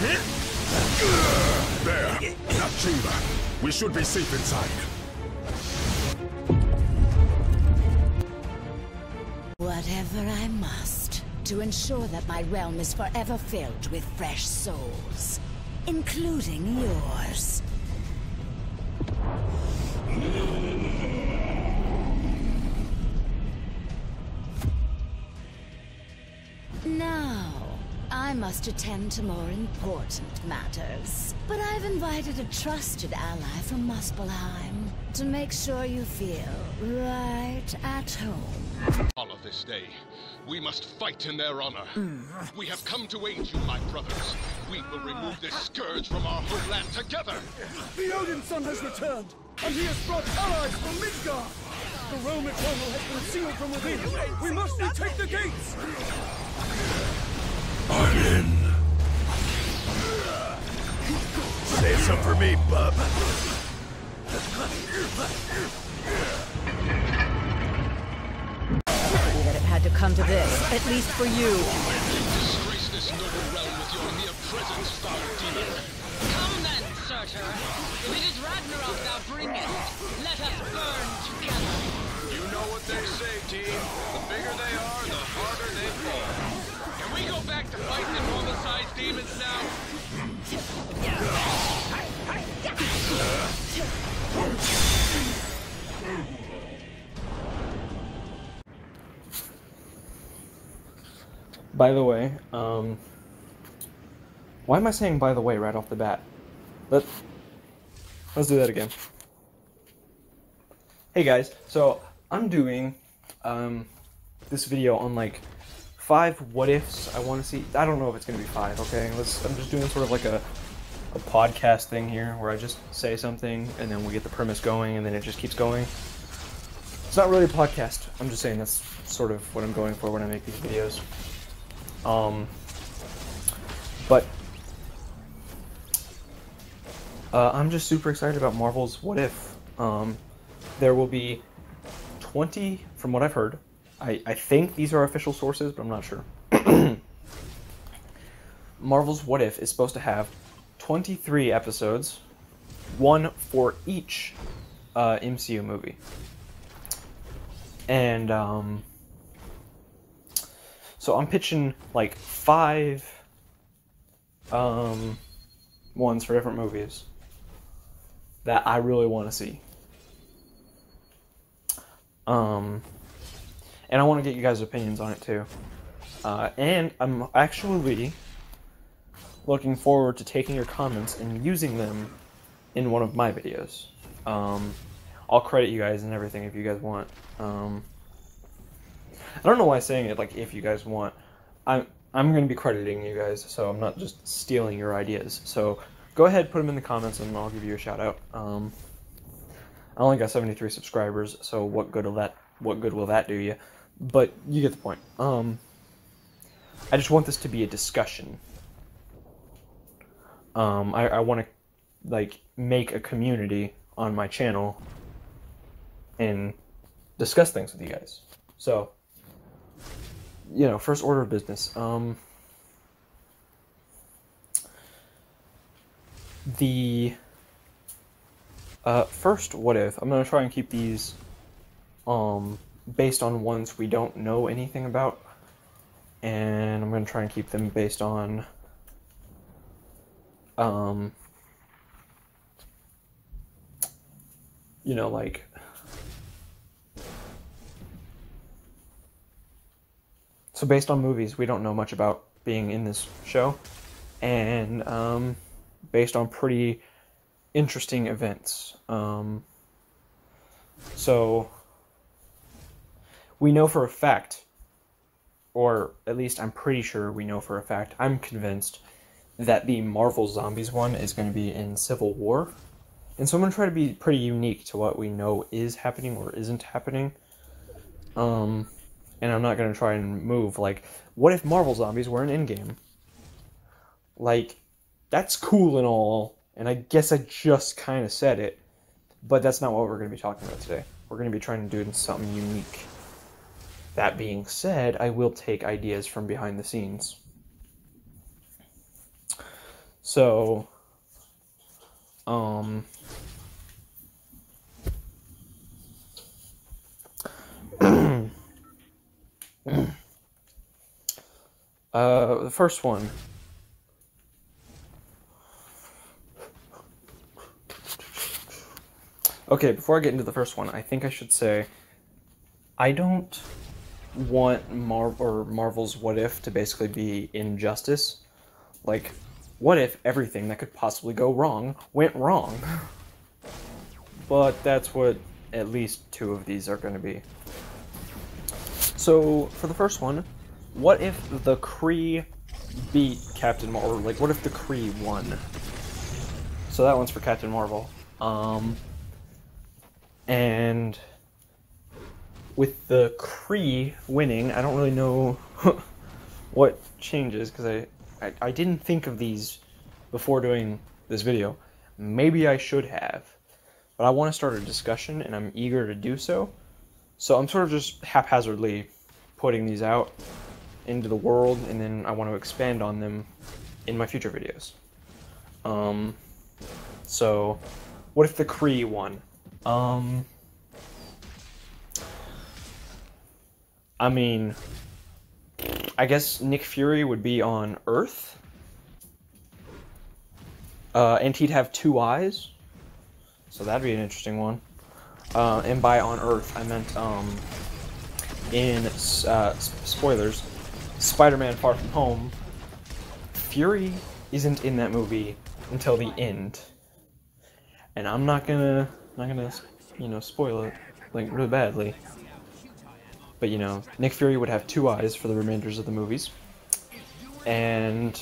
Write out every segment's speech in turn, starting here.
There, that chamber. We should be safe inside. Whatever I must, to ensure that my realm is forever filled with fresh souls, including yours. Now, I must attend to more important matters. But I've invited a trusted ally from Muspelheim to make sure you feel right at home. Follow this day. We must fight in their honor. We have come to aid you, my brothers. We will remove this scourge from our homeland together. The Odin Son has returned, and he has brought allies from Midgard. The realm eternal has been sealed from within. We must retake the gates. I'm in. Save some for me, bub. That it had to come to this, at least for you. Disgrace this noble realm with your mere presence, foul demon. Come then, Surtur. If it is Ragnarok thou bringest, let us burn together. You know what they say, team. The bigger they are, the harder they fall. Can we go back to fighting the normal-sized demons now? By the way, why am I saying by the way right off the bat? Let's do that again. Hey guys, so I'm doing this video on like 5 what ifs I want to see. I don't know if it's gonna be 5. Okay, I'm just doing sort of like a podcast thing here where I just say something and then we get the premise going and then it just keeps going. It's not really a podcast. I'm just saying that's sort of what I'm going for when I make these videos. But I'm just super excited about Marvel's What If. There will be 20, from what I've heard. I think these are official sources, but I'm not sure. Marvel's What If is supposed to have 23 episodes, 1 for each MCU movie. And so I'm pitching like 5 ones for different movies that I really want to see. And I want to get you guys' opinions on it too. And I'm actually looking forward to taking your comments and using them in one of my videos. I'll credit you guys and everything if you guys want. I don't know why I'm saying it like if you guys want. I'm going to be crediting you guys, so I'm not just stealing your ideas. So go ahead, put them in the comments, and I'll give you a shout out. I only got 73 subscribers, so what good will that do you? But you get the point. I just want this to be a discussion. I want to like make a community on my channel and discuss things with you guys. So, you know, first order of business. The first what if, I'm going to try and keep these based on ones we don't know anything about, and I'm going to try and keep them based on you know, like so based on movies we don't know much about being in this show, and based on pretty interesting events. So we know for a fact, or at least I'm pretty sure we know for a fact, I'm convinced that the Marvel Zombies one is going to be in Civil War. And so I'm going to try to be pretty unique to what we know is happening or isn't happening. And I'm not going to try and move, like, what if Marvel Zombies were in Endgame? Like, that's cool and all, and I guess I just kind of said it, but that's not what we're going to be talking about today. We're going to be trying to do something unique. That being said, I will take ideas from behind the scenes. So, the first one. Okay, before I get into the first one, I think I should say I don't want Marvel's What If to basically be Injustice. Like, what if everything that could possibly go wrong went wrong? But that's what at least 2 of these are going to be. So, for the first one, what if the Kree beat Captain Marvel? Or, like, what if the Kree won? So that one's for Captain Marvel. And with the Kree winning, I don't really know what changes, because I didn't think of these before doing this video. Maybe I should have. But I want to start a discussion, and I'm eager to do so. So I'm sort of just haphazardly putting these out into the world, and then I want to expand on them in my future videos. So, what if the Kree won? I mean, I guess Nick Fury would be on Earth. And he'd have 2 eyes. So that'd be an interesting one. And by on Earth, I meant, in, spoilers, Spider-Man Far From Home, Fury isn't in that movie until the end. And I'm not gonna, you know, spoil it, like, really badly. But, you know, Nick Fury would have 2 eyes for the remainders of the movies. And,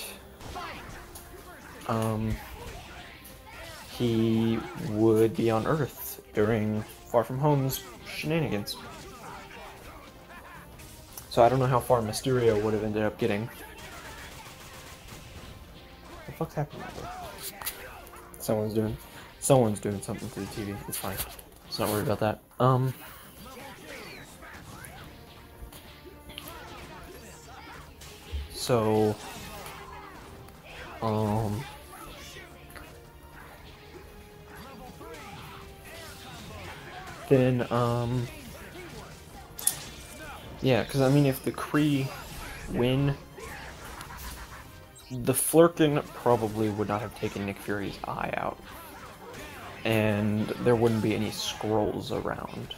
he would be on Earth during Far From Home's shenanigans. So I don't know how far Mysterio would have ended up getting. What the fuck's happening over there? Someone's doing something to the TV. It's fine. Let's not worry about that. So, then, yeah, because, I mean, if the Kree win, the Flerken probably would not have taken Nick Fury's eye out. And there wouldn't be any scrolls around.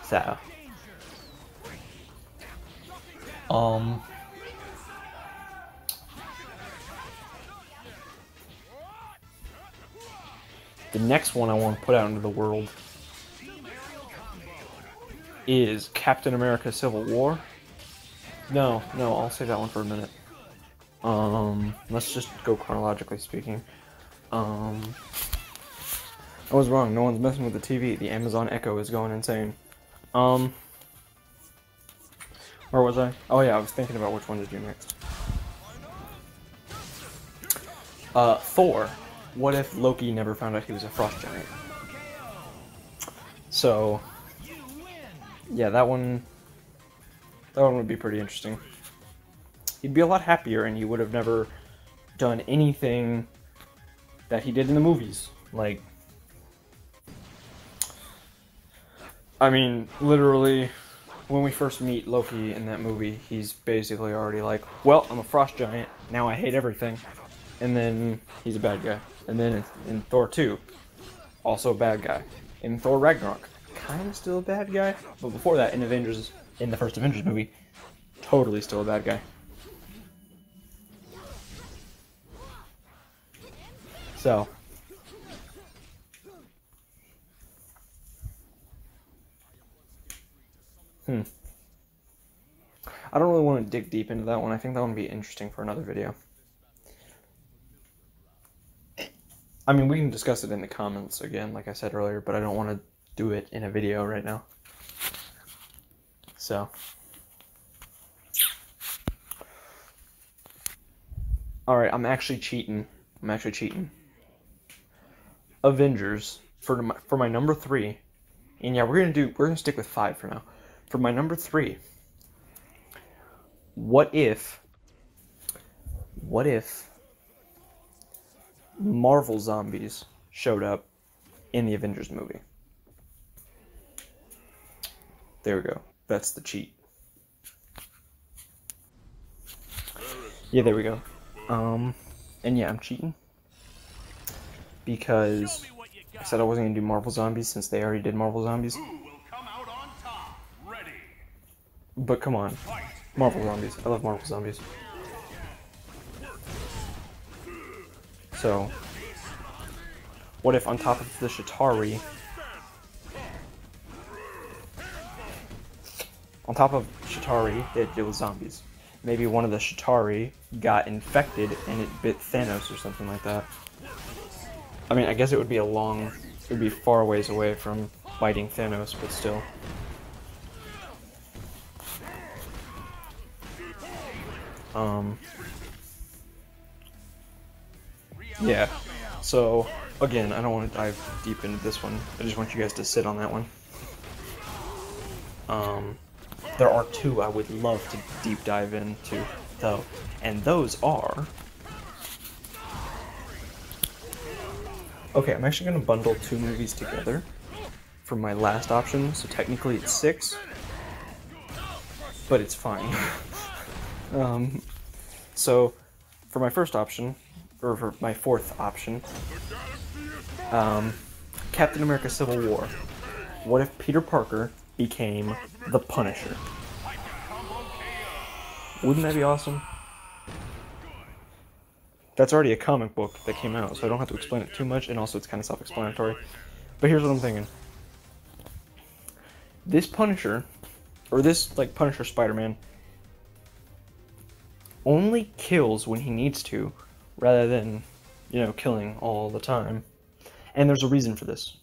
So, the next one I want to put out into the world is Captain America Civil War. No, I'll save that one for a minute. Let's just go chronologically speaking. I was wrong, no one's messing with the TV. The Amazon Echo is going insane. Where was I? Oh yeah, I was thinking about which one to do next. Thor. What if Loki never found out he was a frost giant? So, yeah, that one would be pretty interesting. He'd be a lot happier, and he would have never done anything that he did in the movies. Like, I mean, literally, when we first meet Loki in that movie, he's basically already like, well, I'm a frost giant, now I hate everything. And then he's a bad guy. And then in Thor 2, also a bad guy. In Thor Ragnarok, kind of still a bad guy. But before that, in the first Avengers movie, totally still a bad guy. So, I don't really want to dig deep into that one. I think that one would be interesting for another video. I mean, we can discuss it in the comments again, like I said earlier, but I don't want to do it in a video right now. So, alright, I'm actually cheating. Avengers, for my number 3, and yeah, we're gonna stick with 5 for now. For my number 3, what if Marvel zombies showed up in the Avengers movie. There we go. That's the cheat. Yeah, there we go. And yeah, I'm cheating. Because I said I wasn't going to do Marvel Zombies since they already did Marvel Zombies. But come on. Marvel Zombies. I love Marvel Zombies. So, what if on top of the Chitauri... On top of Chitauri, they deal with zombies. Maybe one of the Chitauri got infected and it bit Thanos or something like that. I mean, I guess it would be far ways away from biting Thanos, but still. Yeah. So, again, I don't want to dive deep into this one. I just want you guys to sit on that one. There are two I would love to deep dive into, though, and those are... Okay, I'm actually going to bundle two movies together for my last option, so technically it's 6, but it's fine. So, for my first option, or for my fourth option, Captain America Civil War. What if Peter Parker became the Punisher? Wouldn't that be awesome? That's already a comic book that came out, so I don't have to explain it too much, and also it's kind of self-explanatory. But here's what I'm thinking. This Punisher, or this, like, Punisher Spider-Man, only kills when he needs to, rather than, you know, killing all the time. And there's a reason for this.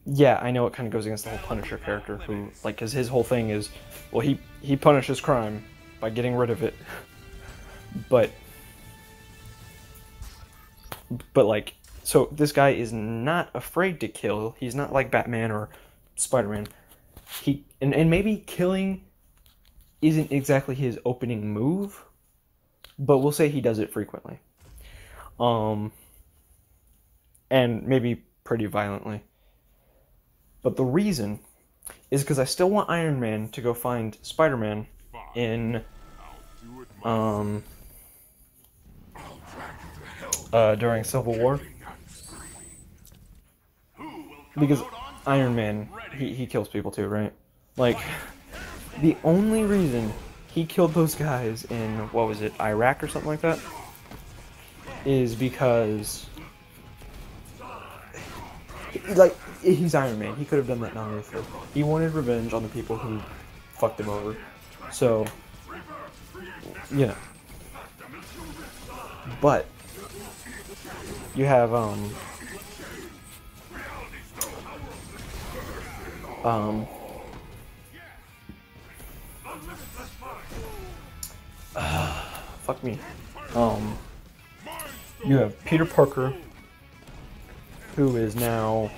Yeah, I know it kind of goes against the whole Punisher character, who, like, because his whole thing is, well, he punishes crime by getting rid of it. But, like, so this guy is not afraid to kill. He's not like Batman or Spider-Man. And maybe killing isn't exactly his opening move, but we'll say he does it frequently. And maybe pretty violently. But the reason is because I still want Iron Man to go find Spider-Man in, during Civil War. Because Iron Man, he kills people too, right? Like, the only reason he killed those guys in, what was it, Iraq or something like that, is because, like, he's Iron Man. He could have done that non-lethally. He wanted revenge on the people who fucked him over. So, yeah. But you have fuck me. You have Peter Parker, who is now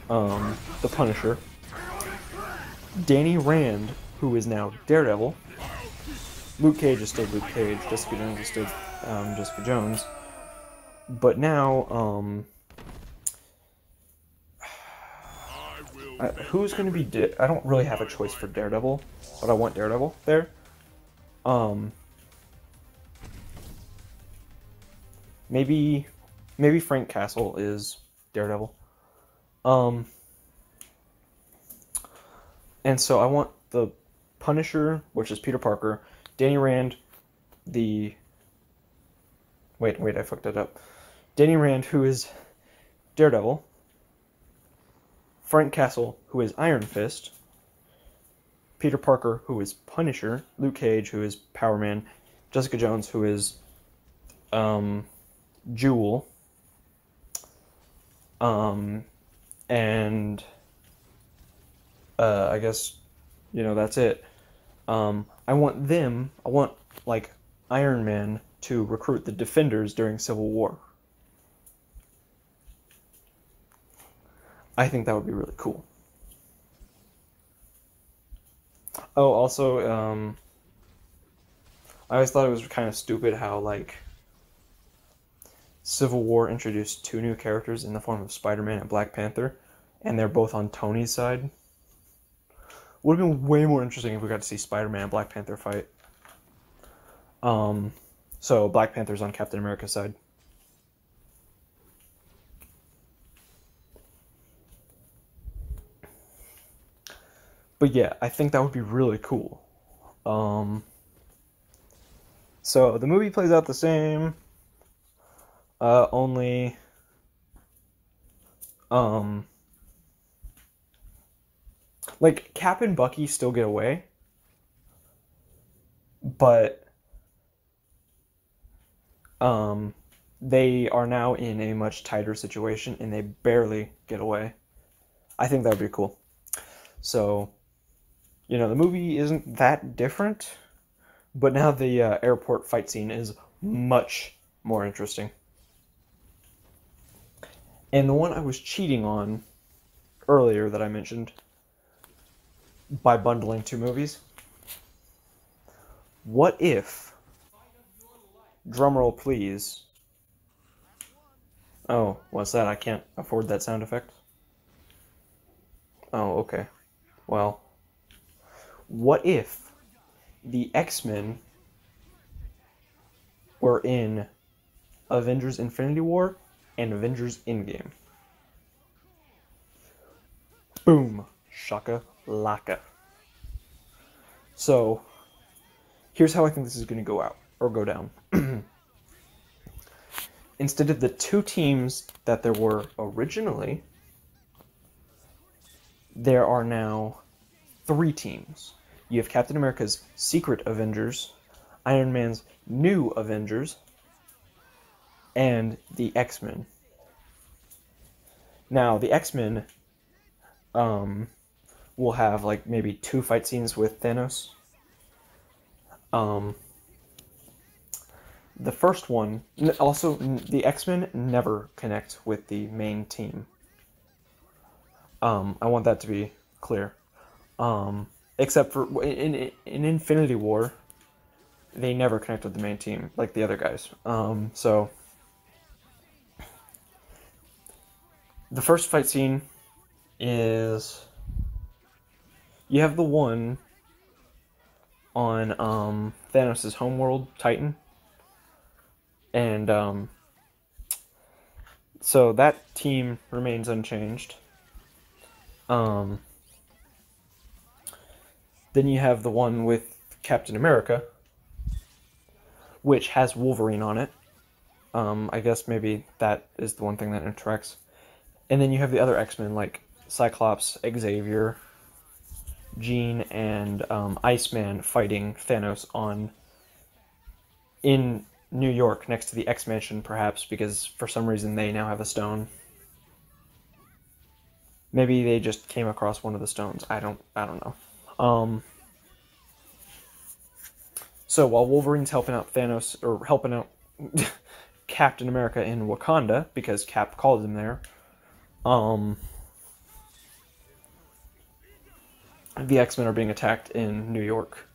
the Punisher. Danny Rand, who is now Daredevil. Luke Cage is still Luke Cage. Jessica Jones is still Jessica Jones. But now, who's going to be... I don't really have a choice for Daredevil, but I want Daredevil there. Maybe Frank Castle is Daredevil. And so I want the Punisher, which is Peter Parker, Danny Rand, Wait, I fucked that up. Danny Rand, who is Daredevil, Frank Castle, who is Iron Fist, Peter Parker, who is Punisher, Luke Cage, who is Power Man, Jessica Jones, who is Jewel, and I guess, you know, that's it. I want, like, Iron Man to recruit the Defenders during Civil War. I think that would be really cool. Oh, also, I always thought it was kind of stupid how, like, Civil War introduced 2 new characters in the form of Spider-Man and Black Panther, and they're both on Tony's side. Would have been way more interesting if we got to see Spider-Man and Black Panther fight. So Black Panther's on Captain America's side. But yeah, I think that would be really cool. So the movie plays out the same, only, like, Cap and Bucky still get away, but, they are now in a much tighter situation, and they barely get away. I think that would be cool. So, you know, the movie isn't that different, but now the airport fight scene is much more interesting. And the one I was cheating on earlier that I mentioned, by bundling 2 movies, what if, drumroll please, oh, what's that? I can't afford that sound effect. Oh, okay. Well, what if the X-Men were in Avengers Infinity War and Avengers Endgame? Boom. Shaka laka. So, here's how I think this is going to go out, or go down. Instead of the 2 teams that there were originally, there are now 3 teams. You have Captain America's Secret Avengers, Iron Man's New Avengers, and the X-Men. Now, the X-Men will have, like, maybe 2 fight scenes with Thanos. The first one, also, the X-Men never connect with the main team. I want that to be clear. Except for in Infinity War, they never connect with the main team like the other guys. So the first fight scene is, you have the one on Thanos' homeworld, Titan, and so that team remains unchanged. Then you have the one with Captain America, which has Wolverine on it. I guess maybe that is the one thing that interacts. And then you have the other X-Men, like Cyclops, Xavier, Jean, and Iceman fighting Thanos in New York, next to the X-Mansion, perhaps, because for some reason they now have a stone. Maybe they just came across one of the stones. I don't know. So while Wolverine's helping out Thanos, or helping out Captain America in Wakanda, because Cap called him there, the X-Men are being attacked in New York,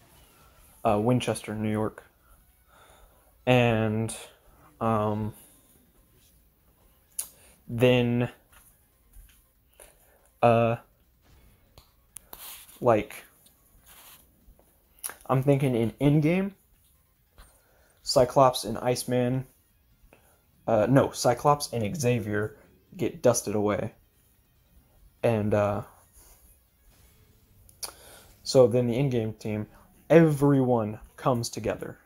Winchester, New York, and then like, I'm thinking in Endgame, Cyclops and Iceman, Cyclops and Xavier get dusted away, and so then the Endgame team, everyone comes together.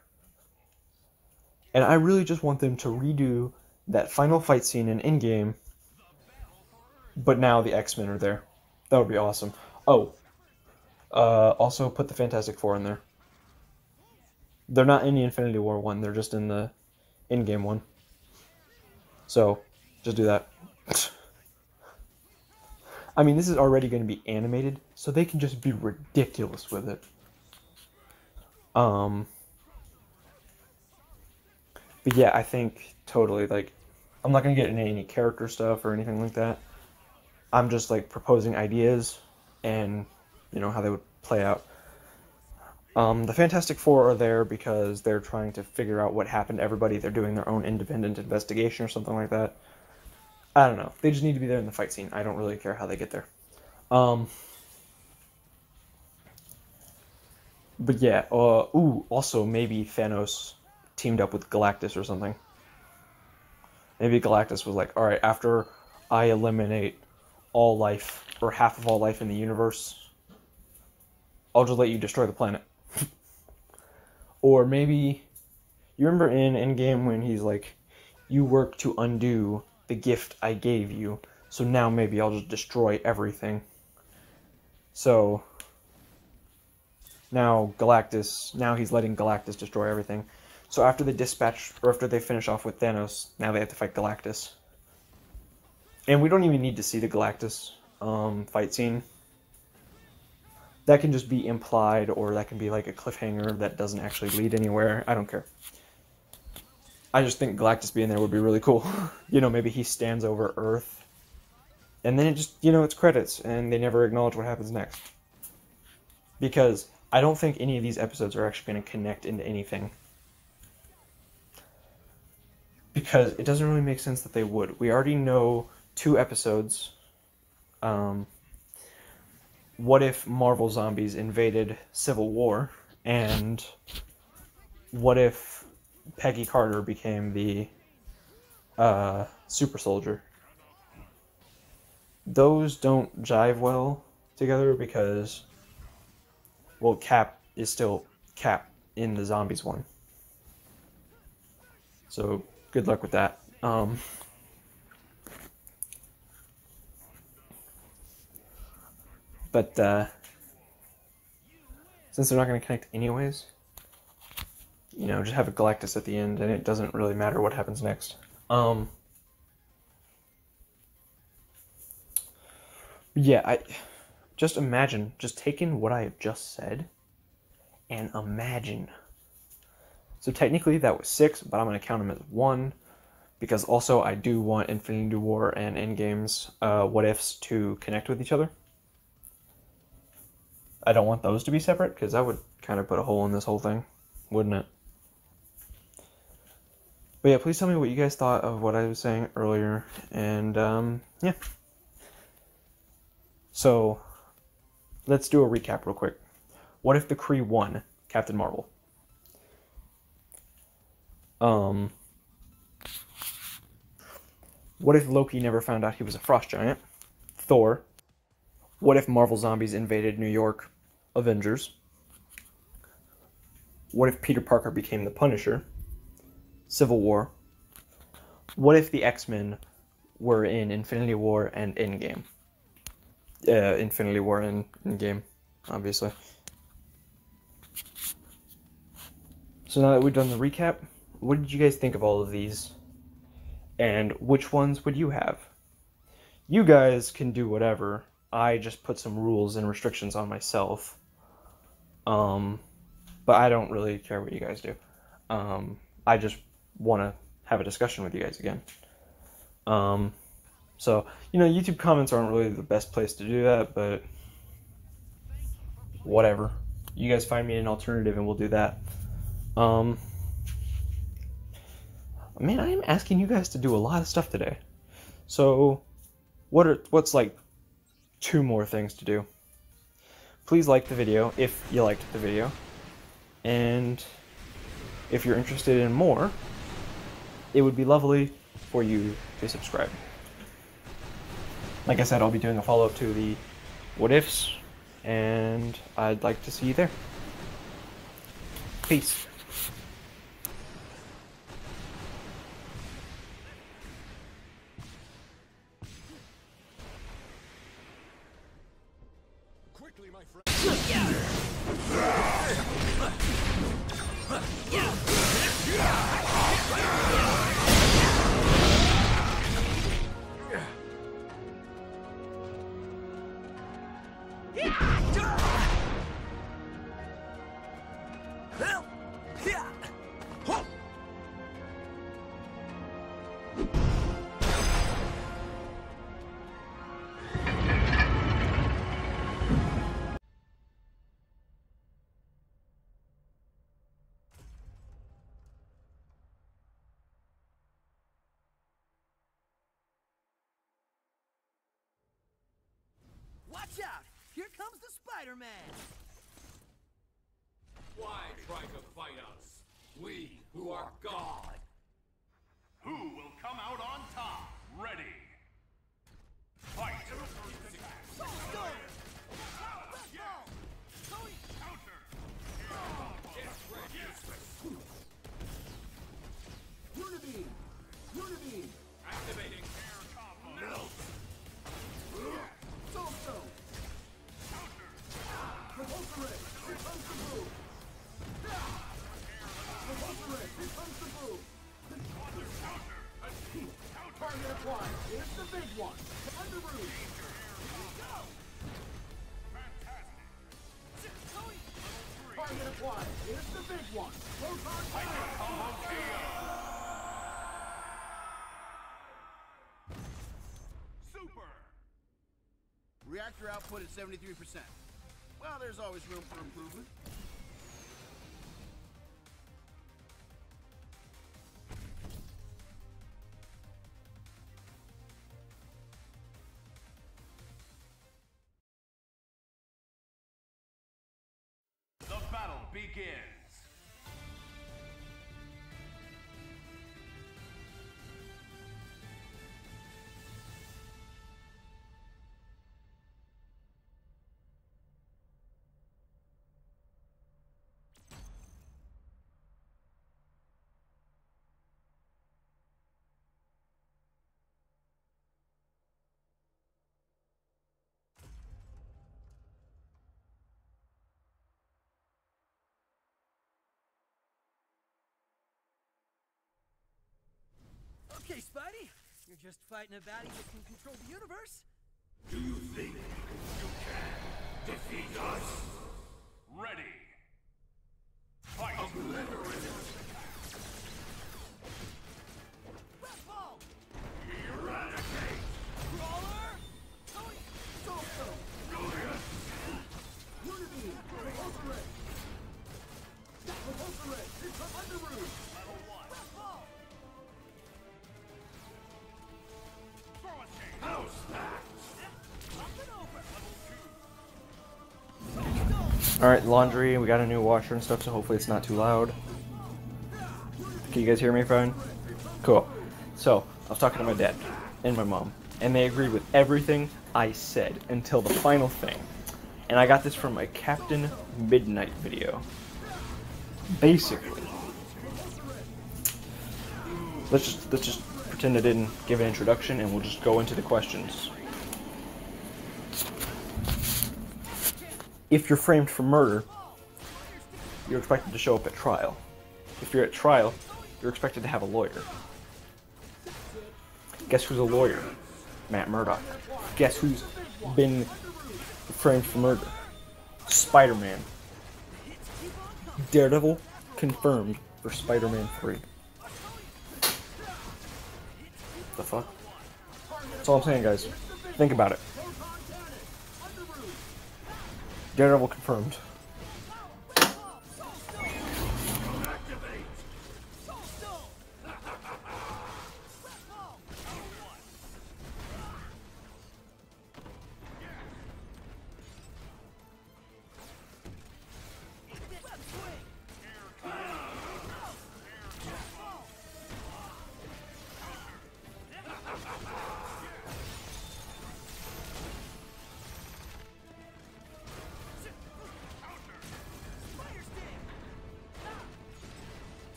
And I really just want them to redo that final fight scene in Endgame, but now the X-Men are there. That would be awesome. Oh, also put the Fantastic Four in there. They're not in the Infinity War one, they're just in the Endgame one. So, just do that. I mean, this is already going to be animated, so they can just be ridiculous with it. But yeah, I think totally, like, I'm not going to get into any character stuff or anything like that. I'm just, like, proposing ideas and, you know, how they would play out. The Fantastic Four are there because they're trying to figure out what happened to everybody. They're doing their own independent investigation or something like that. I don't know. They just need to be there in the fight scene. I don't really care how they get there. But yeah, also maybe Thanos teamed up with Galactus or something. Maybe Galactus was like, alright, after I eliminate all life, or half of all life in the universe, I'll just let you destroy the planet. Or maybe, you remember in Endgame when he's like, you work to undo the gift I gave you, so now maybe I'll just destroy everything. So now he's letting Galactus destroy everything. So after they dispatch, or after they finish off with Thanos, now they have to fight Galactus. And we don't even need to see the Galactus fight scene. That can just be implied, or that can be like a cliffhanger that doesn't actually lead anywhere. I don't care. I just think Galactus being there would be really cool. You know, maybe he stands over Earth. And then it just, you know, it's credits, and they never acknowledge what happens next. Because I don't think any of these episodes are actually going to connect into anything. Because it doesn't really make sense that they would. We already know 2 episodes. What if Marvel Zombies invaded Civil War? And what if Peggy Carter became the super soldier? Those don't jive well together because, well, Cap is still Cap in the Zombies one. So, good luck with that. But, since they're not going to connect anyways, you know, just have a Galactus at the end, and it doesn't really matter what happens next. Yeah, I just imagine, just taking what I have just said, and imagine. So technically that was 6, but I'm going to count them as 1, because also I do want Infinity War and Endgame's what ifs to connect with each other. I don't want those to be separate, because that would kind of put a hole in this whole thing, wouldn't it? But yeah, please tell me what you guys thought of what I was saying earlier, and yeah. So, let's do a recap real quick. What if the Kree won Captain Marvel? What if Loki never found out he was a frost giant? Thor. What if Marvel Zombies invaded New York? Avengers. What if Peter Parker became the Punisher? Civil War. What if the X-Men were in Infinity War and Endgame? Infinity War and Endgame, obviously. So now that we've done the recap, what did you guys think of all of these? And which ones would you have? You guys can do whatever. I just put some rules and restrictions on myself. But I don't really care what you guys do. I just want to have a discussion with you guys again. So, you know, YouTube comments aren't really the best place to do that, but whatever. You guys find me an alternative and we'll do that. Man, I am asking you guys to do a lot of stuff today. So, what's like 2 more things to do? Please like the video if you liked the video. And if you're interested in more, it would be lovely for you to subscribe. Like I said, I'll be doing a follow-up to the what ifs, and I'd like to see you there. Peace. Quickly, my friend. Watch out! Here comes the Spider-Man! Why try to fight us? We who are God. Who will come out on top? Ready. Fight. Counter! Unibeam! Unibeam! Activating air combo. Melt! Soulstone! Counter! Repulsor! Here comes the boom! Repulsor! Here comes the boom! Target acquired! Here's the big one! Underroot! Target acquired! Here's the big one! Proton Super. Reactor output at 73%. Well, there's always room for improvement. The battle begins. Okay, Spidey. You're just fighting a baddie that can control the universe. Do you think you can defeat us? Ready. Fight. Red ball! Eradicate! Brawler! Tony! Soulstone! Julius! Unibeam! Repulsor! Repulsor! Here comes Underroot! Red ball! House match! Up and over! Alright, laundry, we got a new washer and stuff, so hopefully it's not too loud. Can you guys hear me fine? Cool. So, I was talking to my dad and my mom, and they agreed with everything I said until the final thing. And I got this from my Captain Midnight video. Basically, let's just pretend I didn't give an introduction, and we'll just go into the questions. If you're framed for murder, you're expected to show up at trial. If you're at trial, you're expected to have a lawyer. Guess who's a lawyer? Matt Murdock. Guess who's been framed for murder? Spider-Man. Daredevil confirmed for Spider-Man 3. The fuck? That's all I'm saying, guys. Think about it. Daredevil confirmed.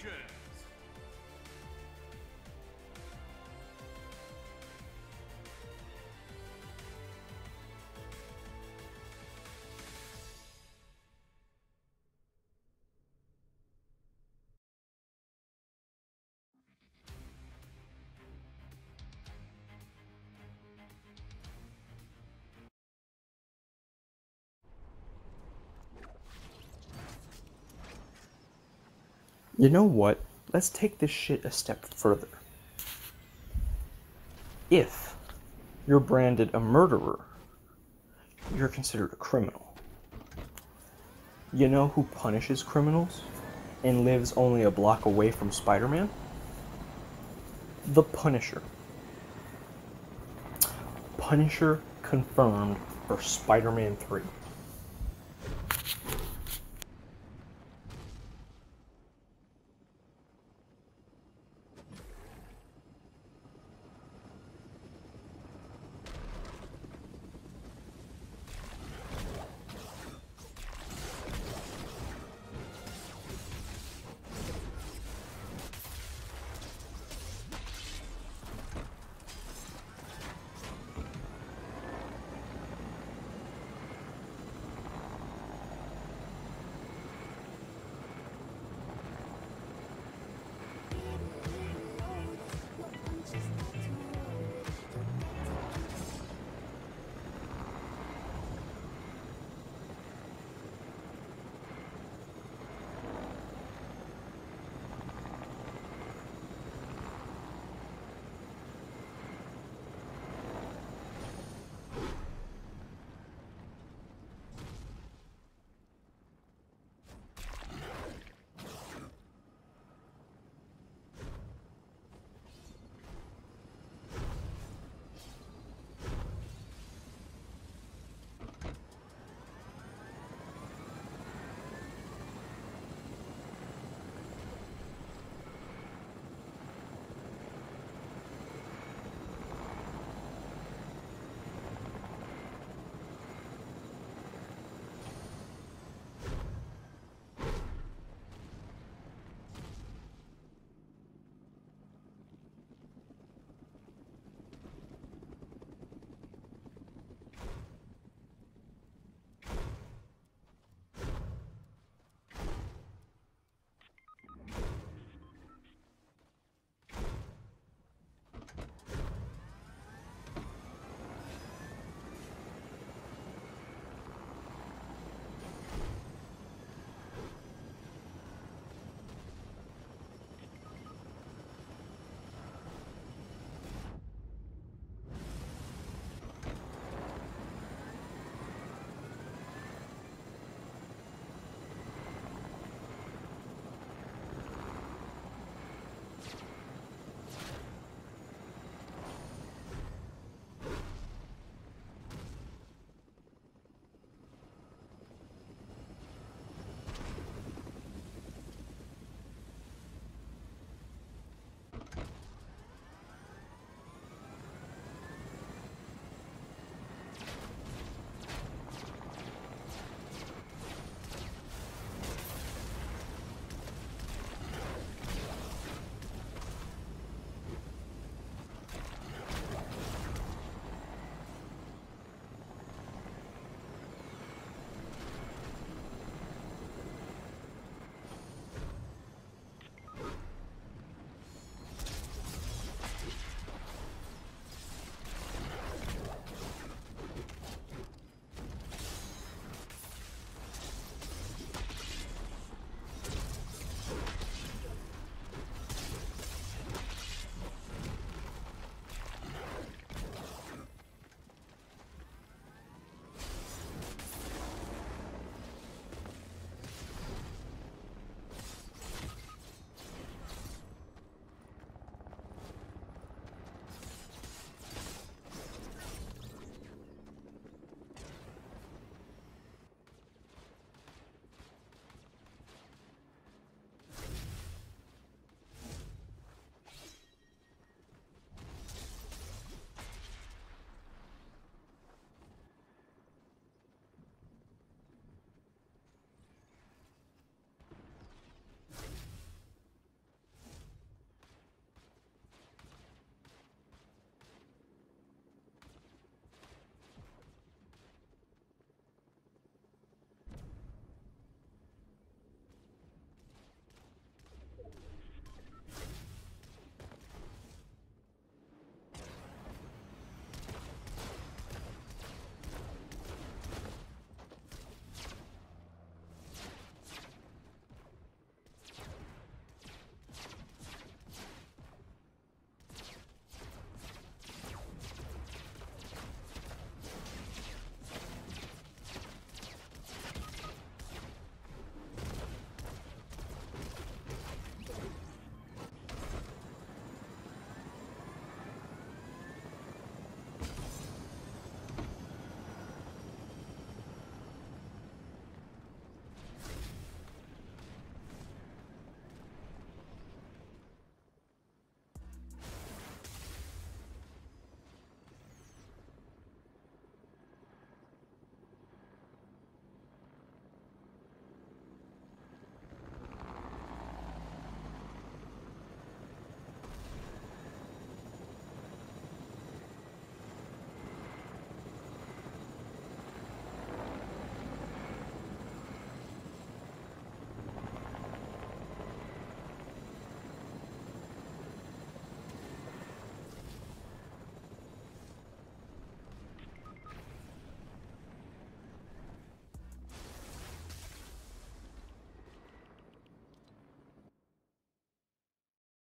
Congratulations! You know what? Let's take this shit a step further. If you're branded a murderer, you're considered a criminal. You know who punishes criminals and lives only a block away from Spider-Man? The Punisher. Punisher confirmed for Spider-Man 3.